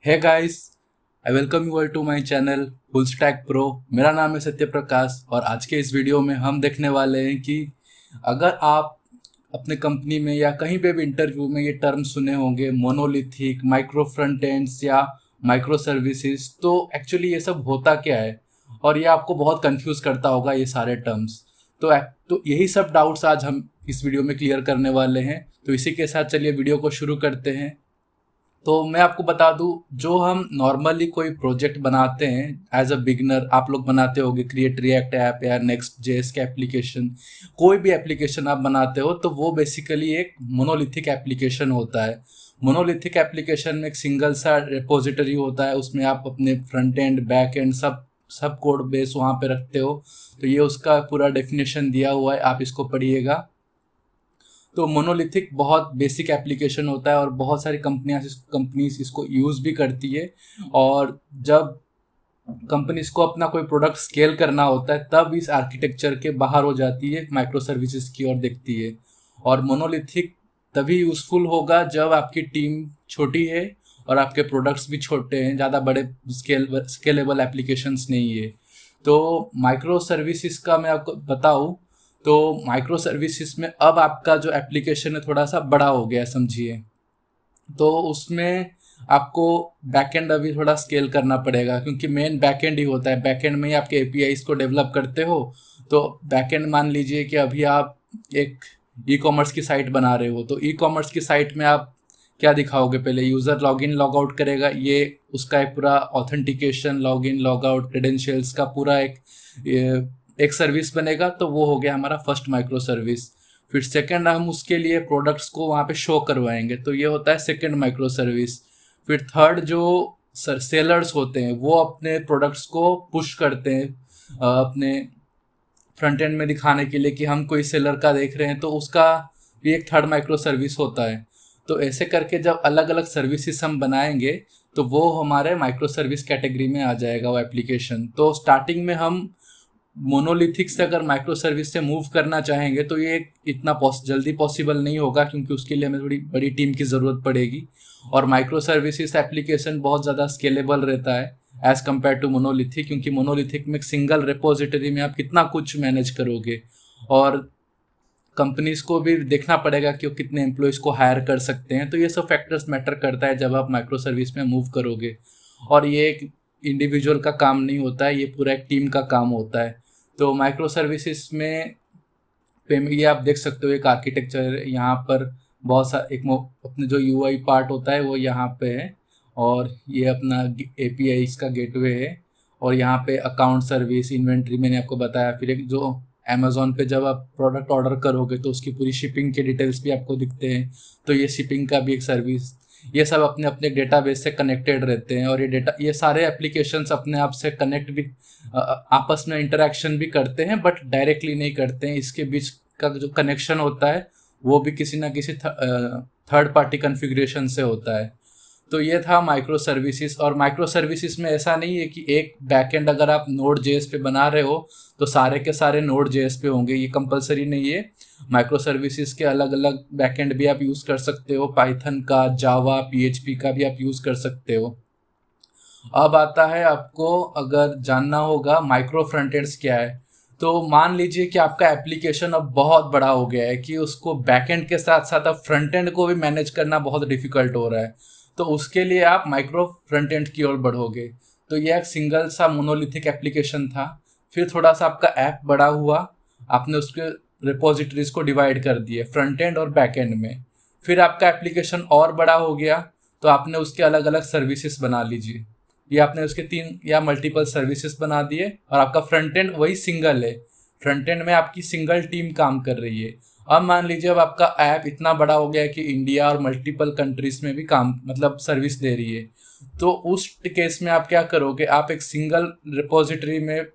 Hey guys, I welcome you all to my channel full stack pro. मेरा नाम है सत्य प्रकाश और आज के इस वीडियो में हम देखने वाले हैं कि अगर आप अपने कंपनी में या कहीं पे भी इंटरव्यू में ये टर्म सुने होंगे मोनोलिथिक, माइक्रो फ्रंट एंड्स या माइक्रो सर्विसेज, तो एक्चुअली ये सब होता क्या है और ये आपको बहुत कंफ्यूज करता होगा ये सारे टर्म्स। तो यही सब डाउट्स आज हम इस वीडियो में क्लियर करने वाले हैं। तो इसी के साथ चलिए वीडियो को शुरू करते हैं। तो मैं आपको बता दूं, जो हम नॉर्मली कोई प्रोजेक्ट बनाते हैं एज अ बिगनर, आप लोग बनाते होगे क्रिएट रिएक्ट ऐप या नेक्स्ट जेएस का एप्लीकेशन, कोई भी एप्लीकेशन आप बनाते हो तो वो बेसिकली एक मोनोलिथिक एप्लीकेशन होता है। मोनोलिथिक एप्लीकेशन में एक सिंगल सा रिपोजिटरी होता है, उसमें आप अपने फ्रंट एंड बैक एंड सब कोड बेस वहाँ पे रखते हो। तो ये उसका पूरा डेफिनेशन दिया हुआ है, आप इसको पढ़िएगा। तो मोनोलिथिक बहुत बेसिक एप्लीकेशन होता है और बहुत सारी कंपनीज इसको यूज़ भी करती है। और जब कंपनीज को अपना कोई प्रोडक्ट स्केल करना होता है तब इस आर्किटेक्चर के बाहर हो जाती है, माइक्रो सर्विसेज की ओर देखती है। और मोनोलिथिक तभी यूज़फुल होगा जब आपकी टीम छोटी है और आपके प्रोडक्ट्स भी छोटे हैं, ज़्यादा बड़े स्केलेबल एप्लीकेशंस नहीं है। तो माइक्रो सर्विसेज का मैं आपको बताऊँ तो माइक्रो सर्विसेज में अब आपका जो एप्लीकेशन है थोड़ा सा बड़ा हो गया है, समझिए। तो उसमें आपको बैकएंड अभी थोड़ा स्केल करना पड़ेगा, क्योंकि मेन बैकएंड ही होता है। बैकएंड में ही आपके एपीआईज को डेवलप करते हो। तो बैकएंड मान लीजिए कि अभी आप एक ई कॉमर्स की साइट बना रहे हो, तो ई कॉमर्स की साइट में आप क्या दिखाओगे? पहले यूज़र लॉगिन लॉग आउट करेगा, ये उसका एक पूरा authentication, login log out, credentials का पूरा एक सर्विस बनेगा। तो वो हो गया हमारा फर्स्ट माइक्रो सर्विस। फिर सेकंड, हम उसके लिए प्रोडक्ट्स को वहाँ पे शो करवाएंगे, तो ये होता है सेकंड माइक्रो सर्विस। फिर थर्ड, जो सेलर्स होते हैं वो अपने प्रोडक्ट्स को पुश करते हैं अपने फ्रंट एंड में दिखाने के लिए कि हम कोई सेलर का देख रहे हैं, तो उसका भी एक थर्ड माइक्रो सर्विस होता है। तो ऐसे करके जब अलग अलग सर्विसेज हम बनाएंगे तो वो हमारे माइक्रो सर्विस कैटेगरी में आ जाएगा वो एप्लीकेशन। तो स्टार्टिंग में हम मोनोलिथिक से अगर माइक्रो सर्विस से मूव करना चाहेंगे तो ये इतना जल्दी पॉसिबल नहीं होगा, क्योंकि उसके लिए हमें थोड़ी बड़ी टीम की ज़रूरत पड़ेगी। और माइक्रो सर्विसेज एप्लीकेशन बहुत ज़्यादा स्केलेबल रहता है एज़ कम्पेयर टू मोनोलिथिक, क्योंकि मोनोलिथिक में सिंगल रिपोजिटरी में आप कितना कुछ मैनेज करोगे। और कंपनीज को भी देखना पड़ेगा कि वो कितने एम्प्लॉयज़ को हायर कर सकते हैं। तो ये सब फैक्टर्स मैटर करता है जब आप माइक्रो सर्विस में मूव करोगे। और ये एक इंडिविजुअल का काम नहीं होता है, ये पूरा एक टीम का काम होता है। तो माइक्रो सर्विसेज में ये आप देख सकते हो एक आर्किटेक्चर यहाँ पर बहुत सा अपने जो यूआई पार्ट होता है वो यहाँ पे है, और ये अपना एपीआई इसका गेटवे है। और यहाँ पे अकाउंट सर्विस, इन्वेंट्री मैंने आपको बताया। फिर एक जो अमेज़ॉन पे जब आप प्रोडक्ट ऑर्डर करोगे तो उसकी पूरी शिपिंग के डिटेल्स भी आपको दिखते हैं, तो ये शिपिंग का भी एक सर्विस। ये सब अपने अपने डेटाबेस से कनेक्टेड रहते हैं, और ये सारे एप्लीकेशंस अपने आप से कनेक्ट भी आपस में इंटरेक्शन भी करते हैं, बट डायरेक्टली नहीं करते हैं। इसके बीच का जो कनेक्शन होता है वो भी किसी ना किसी थर्ड पार्टी कॉन्फ़िगरेशन से होता है। तो ये था माइक्रो सर्विसेज। और माइक्रो सर्विसेज में ऐसा नहीं है कि एक बैकएंड अगर आप नोड जेएस पे बना रहे हो तो सारे के सारे नोड जेएस पे होंगे, ये कंपलसरी नहीं है। माइक्रो सर्विसेज के अलग अलग बैकएंड भी आप यूज़ कर सकते हो, पाइथन का, जावा, पीएचपी का भी आप यूज़ कर सकते हो। अब आता है, आपको अगर जानना होगा माइक्रो फ्रंट एंड्स क्या है, तो मान लीजिए कि आपका एप्लीकेशन अब बहुत बड़ा हो गया है कि उसको बैकएंड के साथ साथ अब फ्रंट एंड को भी मैनेज करना बहुत डिफिकल्ट हो रहा है। तो उसके लिए आप माइक्रो फ्रंट एंड की ओर बढ़ोगे। तो यह एक सिंगल सा मोनोलिथिक एप्लीकेशन था। फिर थोड़ा सा आपका ऐप बड़ा हुआ, आपने उसके रिपोजिटरीज को डिवाइड कर दिए फ्रंट एंड और बैक एंड में। फिर आपका एप्लीकेशन और बड़ा हो गया तो आपने उसके अलग अलग सर्विसेज बना लीजिए, ये आपने उसके 3 या मल्टीपल सर्विसेज बना दिए, और आपका फ्रंट एंड वही सिंगल है। फ्रंट एंड में आपकी सिंगल टीम काम कर रही है। अब मान लीजिए अब आपका ऐप इतना बड़ा हो गया है कि इंडिया और मल्टीपल कंट्रीज में भी काम, मतलब सर्विस दे रही है। तो उस केस में आप क्या करोगे? आप एक सिंगल रिपोजिटरी में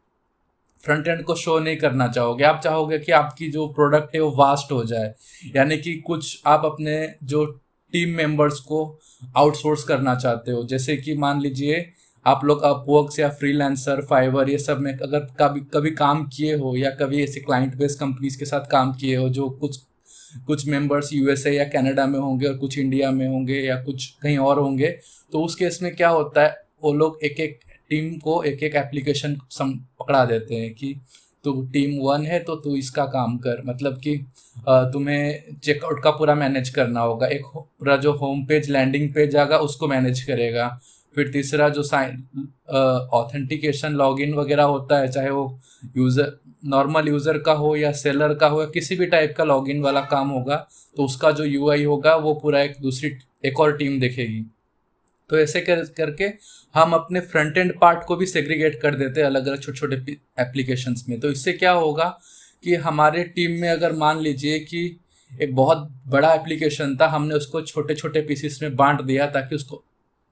फ्रंट एंड को शो नहीं करना चाहोगे। आप चाहोगे कि आपकी जो प्रोडक्ट है वो वास्ट हो जाए, यानी कि कुछ आप अपने जो टीम मेंबर्स को आउटसोर्स करना चाहते हो। जैसे कि मान लीजिए आप लोग अपवर्क्स या फ्रीलांसर, फाइवर, ये सब में अगर कभी कभी काम किए हो, या कभी ऐसे क्लाइंट बेस्ड कंपनीज के साथ काम किए हो जो कुछ कुछ मेंबर्स यूएसए या कनाडा में होंगे और कुछ इंडिया में होंगे या कुछ कहीं और होंगे। तो उस केस में क्या होता है, वो लोग एक एक टीम को एक एक एप्लीकेशन पकड़ा देते हैं कि तू टीम 1 है तो तू इसका काम कर, मतलब कि तुम्हें चेकआउट का पूरा मैनेज करना होगा, एक पूरा जो होम पेज लैंडिंग पेज आएगा उसको मैनेज करेगा। फिर तीसरा जो साइन ऑथेंटिकेशन लॉगिन वगैरह होता है, चाहे वो यूज़र नॉर्मल यूज़र का हो या सेलर का हो या किसी भी टाइप का लॉगिन वाला काम होगा, तो उसका जो यूआई होगा वो पूरा एक और टीम देखेगी। तो ऐसे करके हम अपने फ्रंट एंड पार्ट को भी सेग्रीगेट कर देते हैं अलग अलग छोटे छोटे एप्लीकेशंस में। तो इससे क्या होगा कि हमारे टीम में अगर मान लीजिए कि एक बहुत बड़ा एप्लीकेशन था, हमने उसको छोटे छोटे पीसेस में बांट दिया ताकि उसको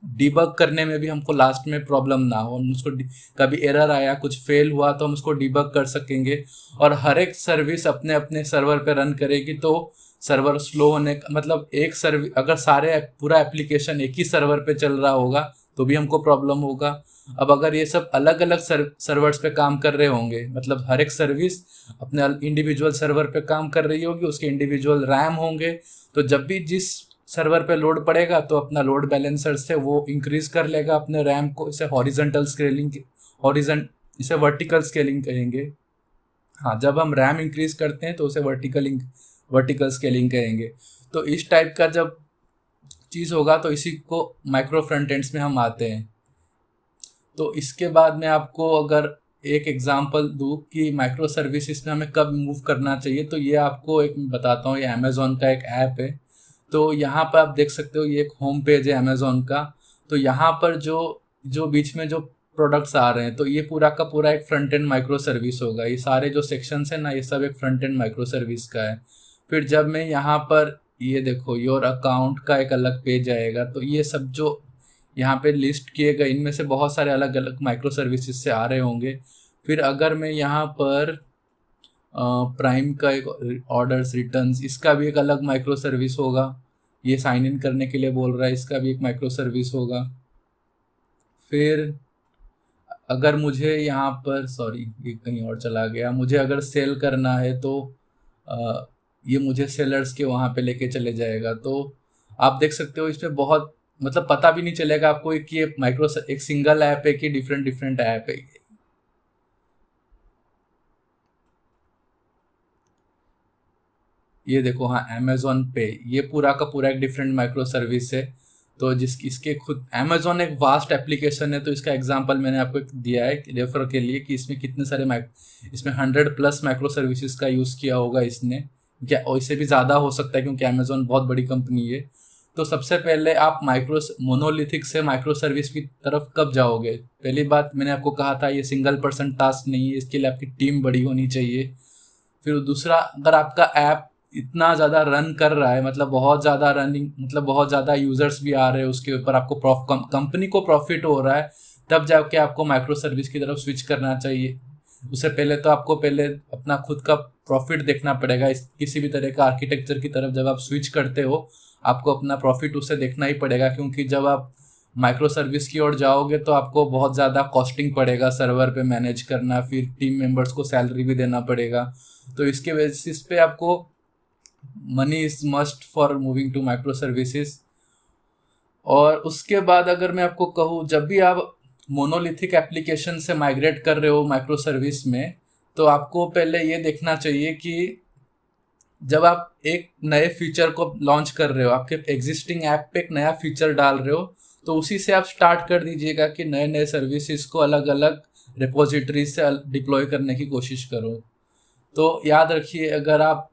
डिबग करने में भी हमको लास्ट में प्रॉब्लम ना हो। हम उसको कभी एरर आया, कुछ फेल हुआ तो हम उसको डिबग कर सकेंगे। और हर एक सर्विस अपने अपने सर्वर पे रन करेगी, तो सर्वर स्लो होने का मतलब एक सर्विस अगर पूरा एप्लीकेशन एक ही सर्वर पे चल रहा होगा तो भी हमको प्रॉब्लम होगा। अब अगर ये सब अलग अलग सर्वर्स पे काम कर रहे होंगे, मतलब हर एक सर्विस अपने इंडिविजुअल सर्वर पे काम कर रही होगी, उसके इंडिविजुअल रैम होंगे, तो जब भी जिस सर्वर पे लोड पड़ेगा तो अपना लोड बैलेंसर से वो इंक्रीज कर लेगा अपने रैम को। इसे हॉरिजॉन्टल स्केलिंग इसे वर्टिकल स्केलिंग कहेंगे। हाँ, जब हम रैम इंक्रीज करते हैं तो उसे वर्टिकल स्केलिंग कहेंगे। तो इस टाइप का जब चीज़ होगा तो इसी को माइक्रो फ्रंट एंड्स में हम आते हैं। तो इसके बाद मैं आपको अगर एक एग्जांपल दूँ कि माइक्रो सर्विसेज में हमें कब मूव करना चाहिए, तो ये आपको एक बताता हूँ। ये अमेज़ॉन का एक ऐप है, तो यहाँ पर आप देख सकते हो ये एक होम पेज है अमेज़ॉन का। तो यहाँ पर जो जो बीच में जो प्रोडक्ट्स आ रहे हैं, तो ये पूरा का पूरा एक फ्रंट एंड माइक्रो सर्विस होगा। ये सारे जो सेक्शंस हैं ना, ये सब एक फ्रंट एंड माइक्रो सर्विस का है। फिर जब मैं यहाँ पर ये देखो योर अकाउंट का एक अलग पेज आएगा, तो ये सब जो यहाँ पे लिस्ट किए गए इनमें से बहुत सारे अलग अलग माइक्रो सर्विसेज से आ रहे होंगे। फिर अगर मैं यहाँ पर प्राइम का एक ऑर्डर्स रिटर्न्स, इसका भी एक अलग माइक्रो सर्विस होगा। ये साइन इन करने के लिए बोल रहा है, इसका भी एक माइक्रो सर्विस होगा। फिर अगर मुझे यहाँ पर ये कहीं और चला गया, मुझे अगर सेल करना है तो ये मुझे सेलर्स के वहाँ पे लेके चले जाएगा। तो आप देख सकते हो इसमें बहुत मतलब पता भी नहीं चलेगा आपको कि ये एक सिंगल ऐप है कि डिफरेंट डिफरेंट ऐप है। ये देखो, हाँ, अमेज़ॉन पे ये पूरा का पूरा एक डिफरेंट माइक्रो सर्विस है। तो इसके खुद अमेज़ॉन एक वास्ट एप्लीकेशन है, तो इसका एग्जांपल मैंने आपको दिया है रेफर के लिए कि इसमें कितने सारे इसमें 100+ माइक्रो सर्विसेज का यूज़ किया होगा इसने, क्या और इससे भी ज़्यादा हो सकता है क्योंकि अमेज़ॉन बहुत बड़ी कंपनी है। तो सबसे पहले आप मोनोलिथिक से माइक्रो सर्विस की तरफ कब जाओगे? पहली बात मैंने आपको कहा था ये सिंगल पर्सन टास्क नहीं है, इसके लिए आपकी टीम बड़ी होनी चाहिए। फिर दूसरा, अगर आपका ऐप इतना ज़्यादा रन कर रहा है, मतलब बहुत ज़्यादा रनिंग, मतलब बहुत ज़्यादा यूज़र्स भी आ रहे हैं उसके ऊपर, आपको कंपनी को प्रॉफिट हो रहा है, तब जाके आपको माइक्रो सर्विस की तरफ स्विच करना चाहिए। उससे पहले तो आपको पहले अपना खुद का प्रॉफिट देखना पड़ेगा। किसी भी तरह का आर्किटेक्चर की तरफ जब आप स्विच करते हो, आपको अपना प्रॉफिट उससे देखना ही पड़ेगा, क्योंकि जब आप माइक्रो सर्विस की ओर जाओगे तो आपको बहुत ज़्यादा कॉस्टिंग पड़ेगा सर्वर पे मैनेज करना, फिर टीम मेंबर्स को सैलरी भी देना पड़ेगा। तो इसके बेसिस पे आपको money is must for moving to micro services. और उसके बाद अगर मैं आपको कहूँ, जब भी आप मोनोलिथिक एप्लीकेशन से माइग्रेट कर रहे हो माइक्रो सर्विस में, तो आपको पहले ये देखना चाहिए कि जब आप एक नए फीचर को लॉन्च कर रहे हो, आपके एग्जिस्टिंग ऐप पे एक नया फीचर डाल रहे हो, तो उसी से आप स्टार्ट कर दीजिएगा कि नए नए सर्विसेज को अलग अलग रिपोजिटरी से डिप्लॉय करने की कोशिश करो। तो याद रखिए, अगर आप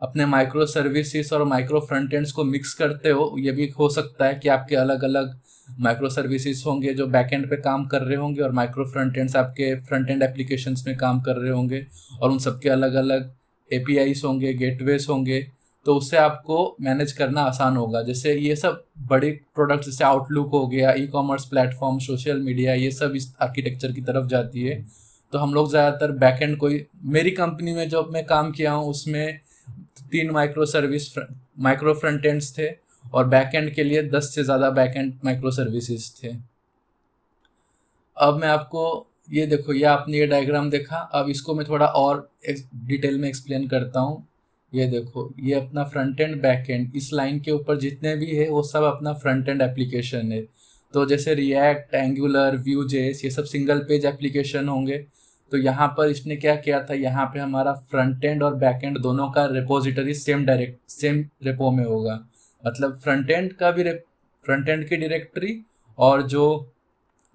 अपने माइक्रो सर्विसेज और माइक्रो फ्रंट एंड्स को मिक्स करते हो, ये भी हो सकता है कि आपके अलग अलग माइक्रो सर्विसेज होंगे जो बैक एंड पे काम कर रहे होंगे और माइक्रो फ्रंट एंड्स आपके फ्रंट एंड एप्लीकेशंस में काम कर रहे होंगे, और उन सबके अलग अलग एपीआईज होंगे, गेटवेज होंगे। तो उससे आपको मैनेज करना आसान होगा। जैसे ये सब बड़े प्रोडक्ट्स जैसे आउटलुक हो गया, e commerce platform, social media, ये सब इस आर्किटेक्चर की तरफ जाती है। तो हम लोग ज़्यादातर बैक एंड मेरी कंपनी में जो मैं काम किया हूँ उसमें 3 माइक्रो फ्रंट एंड्स थे, और बैक एंड के लिए 10 से ज़्यादा बैक एंड माइक्रो सर्विसेज थे। अब मैं आपको ये देखो, ये आपने ये डायग्राम देखा, अब इसको मैं थोड़ा और डिटेल में एक्सप्लेन करता हूँ ये देखो, ये अपना फ्रंट एंड बैक एंड, इस लाइन के ऊपर जितने भी है वो सब अपना फ्रंट एंड एप्लीकेशन है। तो जैसे रिएक्ट, एंगुलर, व्यू जेएस, ये सब सिंगल पेज एप्लीकेशन होंगे। तो यहाँ पर इसने क्या किया था, यहाँ पे हमारा फ्रंट एंड और बैक एंड दोनों का रिपोजिटरी सेम रेपो में होगा। मतलब फ्रंट एंड की डायरेक्टरी और जो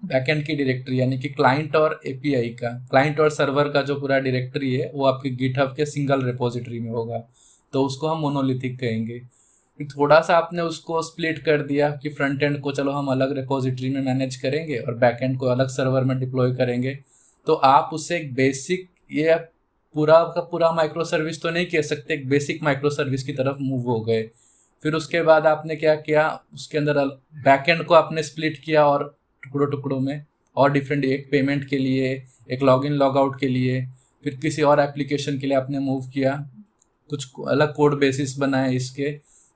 बैकएंड की डायरेक्टरी, यानी कि क्लाइंट और एपीआई का, क्लाइंट और सर्वर का जो पूरा डायरेक्टरी है वो आपके गिटहब के सिंगल रिपोजिटरी में होगा। तो उसको हम मोनोलिथिक कहेंगे। फिर थोड़ा सा आपने उसको स्प्लिट कर दिया कि फ्रंट एंड को चलो हम अलग रिपोजिटरी में मैनेज करेंगे और बैक एंड को अलग सर्वर में डिप्लॉय करेंगे। तो आप उससे एक बेसिक, ये पूरा का पूरा माइक्रो सर्विस तो नहीं कह सकते, एक बेसिक माइक्रो सर्विस की तरफ मूव हो गए। फिर उसके बाद आपने क्या किया, उसके अंदर बैक एंड को आपने स्प्लिट किया और टुकड़ों टुकड़ों में, और डिफरेंट, एक पेमेंट के लिए, एक लॉगिन लॉग आउट के लिए, फिर किसी और एप्लीकेशन के लिए आपने मूव किया, कुछ अलग कोड बेसिस बनाए इसके।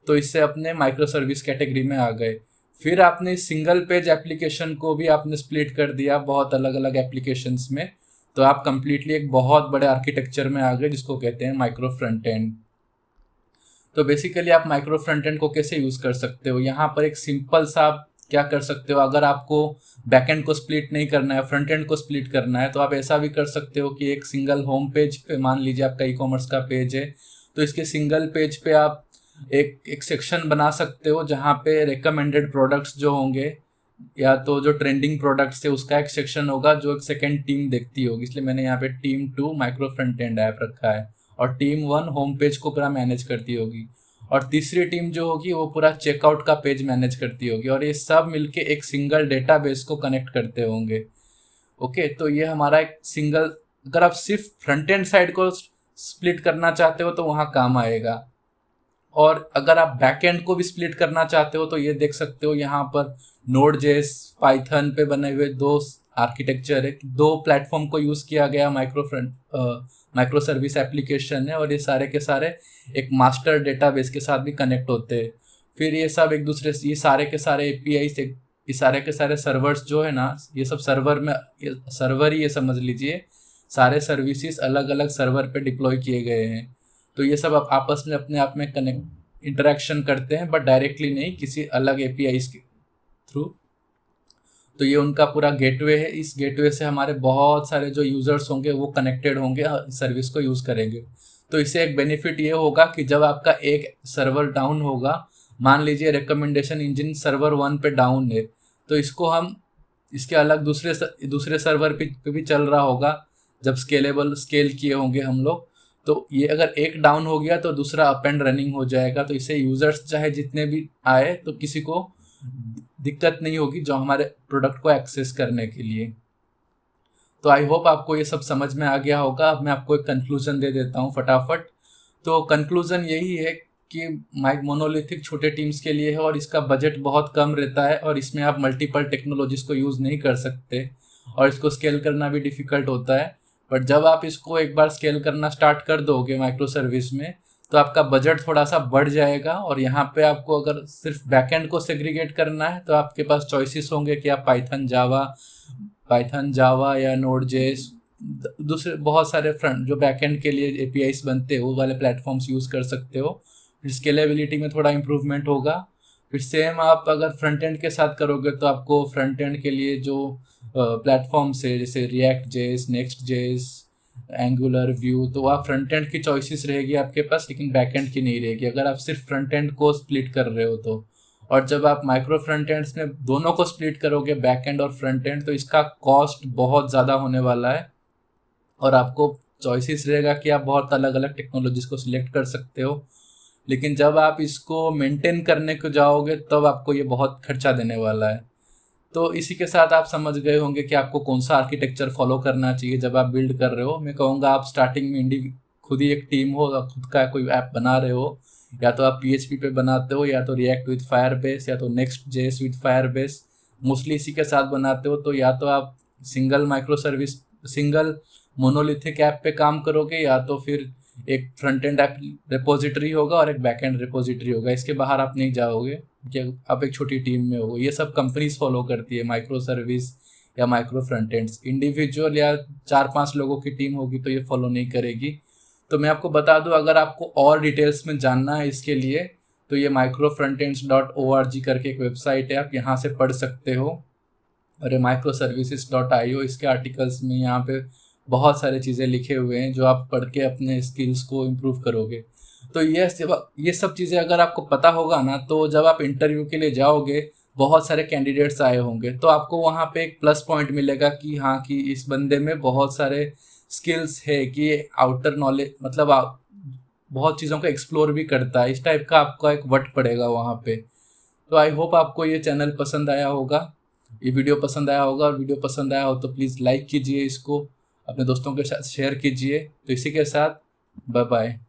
तो इससे अपने माइक्रो सर्विस कैटेगरी में आ गए। फिर आपने सिंगल पेज एप्लीकेशन को भी आपने स्प्लिट कर दिया बहुत अलग अलग एप्लीकेशंस में। तो आप कंप्लीटली एक बहुत बड़े आर्किटेक्चर में आ गए जिसको कहते हैं माइक्रो फ्रंट एंड। तो बेसिकली आप माइक्रो फ्रंट एंड को कैसे यूज़ कर सकते हो, यहाँ पर एक सिंपल सा आप क्या कर सकते हो, अगर आपको बैकएंड को स्प्लिट नहीं करना है, फ्रंट एंड को स्प्लिट करना है, तो आप ऐसा भी कर सकते हो कि एक सिंगल होम पेज पे, मान लीजिए आपका ई कॉमर्स का पेज है, तो इसके सिंगल पेज पे आप एक सेक्शन बना सकते हो जहाँ पे रिकमेंडेड प्रोडक्ट्स जो होंगे, या तो जो ट्रेंडिंग प्रोडक्ट्स है उसका एक सेक्शन होगा जो एक सेकेंड टीम देखती होगी। इसलिए मैंने यहाँ पे team 2 micro front end app रखा है, और टीम 1 होम पेज को पूरा मैनेज करती होगी, और तीसरी टीम जो होगी वो पूरा चेकआउट का पेज मैनेज करती होगी, और ये सब मिलके एक सिंगल डेटाबेस को कनेक्ट करते होंगे। ओके, तो ये हमारा एक सिंगल, अगर आप सिर्फ फ्रंट एंड साइड को स्प्लिट करना चाहते हो तो वहाँ काम आएगा, और अगर आप बैक एंड को भी स्प्लिट करना चाहते हो तो ये देख सकते हो यहाँ पर नोड जेएस, पाइथन पे बने हुए दो आर्किटेक्चर है, दो प्लेटफॉर्म को यूज़ किया गया माइक्रो सर्विस एप्लीकेशन है, और ये सारे के सारे एक मास्टर डेटाबेस के साथ भी कनेक्ट होते हैं। फिर ये सब एक दूसरे से, ये सारे के सारे एपीआई से, ये सारे के सारे सर्वर्स जो है ना, ये सब सर्वर में, ये सर्वर ही ये समझ लीजिए, सारे सर्विसेज अलग अलग सर्वर पे डिप्लॉय किए गए हैं। तो ये सब आप आपस में अपने आप में कनेक्ट इंटरेक्शन करते हैं, बट डायरेक्टली नहीं, किसी अलग एपीआई के थ्रू। तो ये उनका पूरा गेटवे है, इस गेटवे से हमारे बहुत सारे जो यूज़र्स होंगे वो कनेक्टेड होंगे, सर्विस को यूज़ करेंगे। तो इससे एक बेनिफिट ये होगा कि जब आपका एक सर्वर डाउन होगा, मान लीजिए रिकमेंडेशन इंजन सर्वर 1 पे डाउन है, तो इसको हम, इसके अलग दूसरे सर्वर पे भी चल रहा होगा जब स्केल किए होंगे हम लोग। तो ये अगर एक डाउन हो गया तो दूसरा अप एंड रनिंग हो जाएगा। तो इससे यूज़र्स चाहे जितने भी आए तो किसी को दिक्कत नहीं होगी जो हमारे प्रोडक्ट को एक्सेस करने के लिए। तो आई होप आपको ये सब समझ में आ गया होगा। अब मैं आपको एक कंक्लूजन दे देता हूँ फटाफट। तो कंक्लूजन यही है कि मोनोलिथिक छोटे टीम्स के लिए है, और इसका बजट बहुत कम रहता है, और इसमें आप मल्टीपल टेक्नोलॉजीज को यूज़ नहीं कर सकते, और इसको स्केल करना भी डिफ़िकल्ट होता है। बट जब आप इसको एक बार स्केल करना स्टार्ट कर दोगे माइक्रो सर्विस में, तो आपका बजट थोड़ा सा बढ़ जाएगा, और यहाँ पे आपको अगर सिर्फ बैकएंड को सेग्रीगेट करना है तो आपके पास चॉइसेस होंगे कि आप पाइथन जावा या नोड जेएस, दूसरे बहुत सारे फ्रंट जो बैकएंड के लिए एपीआईज बनते हैं वो वाले प्लेटफॉर्म्स यूज़ कर सकते हो। फिर स्केलेबिलिटी में थोड़ा इम्प्रूवमेंट होगा। फिर सेम आप अगर फ्रंट एंड के साथ करोगे तो आपको फ्रंट एंड के लिए जो प्लेटफॉर्म्स है जैसे react JS, next JS, angular, view, तो आप फ्रंट एंड की चॉइसेस रहेगी आपके पास, लेकिन बैक एंड की नहीं रहेगी अगर आप सिर्फ फ्रंट एंड को स्प्लिट कर रहे हो तो। और जब आप माइक्रो फ्रंट एंड्स में दोनों को स्प्लिट करोगे, बैक एंड और फ्रंट एंड, तो इसका कॉस्ट बहुत ज़्यादा होने वाला है, और आपको चॉइसेस रहेगा कि आप बहुत अलग अलग टेक्नोलॉजीज को सिलेक्ट कर सकते हो। लेकिन जब आप इसको मेंटेन करने को जाओगे तब आपको ये बहुत खर्चा देने वाला है। तो इसी के साथ आप समझ गए होंगे कि आपको कौन सा आर्किटेक्चर फॉलो करना चाहिए जब आप बिल्ड कर रहे हो। मैं कहूँगा आप स्टार्टिंग में खुद ही एक टीम हो, आप खुद का कोई ऐप बना रहे हो, या तो आप PHP पे बनाते हो, या तो रिएक्ट विथ फायरबेस, या तो next JS with Firebase, mostly इसी के साथ बनाते हो। तो या तो आप सिंगल मोनोलिथिक ऐप पे काम करोगे, या तो फिर एक फ्रंट एंड ऐप रिपोजिटरी होगा और एक बैक एंड रिपोजिटरी होगा। इसके बाहर आप नहीं जाओगे कि आप एक छोटी टीम में हो। ये सब कंपनीज फॉलो करती है, माइक्रो सर्विस या माइक्रो फ्रंट एंड्स। इंडिविजुअल या 4-5 लोगों की टीम होगी तो ये फॉलो नहीं करेगी। तो मैं आपको बता दूं, अगर आपको और डिटेल्स में जानना है इसके लिए तो ये microfrontends.org करके एक वेबसाइट है, आप यहाँ से पढ़ सकते हो। और ये microservices.io, इसके आर्टिकल्स में यहाँ पे बहुत सारी चीज़ें लिखे हुए हैं जो आप पढ़ के अपने स्किल्स को इम्प्रूव करोगे। तो ये सब चीज़ें अगर आपको पता होगा ना, तो जब आप इंटरव्यू के लिए जाओगे, बहुत सारे कैंडिडेट्स आए होंगे, तो आपको वहाँ पे एक प्लस पॉइंट मिलेगा कि हाँ, कि इस बंदे में बहुत सारे स्किल्स है, कि आउटर नॉलेज, मतलब आप बहुत चीज़ों को एक्सप्लोर भी करता है, इस टाइप का आपका एक वट पड़ेगा वहाँ पे। तो आई होप आपको ये चैनल पसंद आया होगा, ये वीडियो पसंद आया होगा। और वीडियो पसंद आया हो तो प्लीज़ लाइक कीजिए, इसको अपने दोस्तों के साथ शेयर कीजिए। तो इसी के साथ बाय बाय।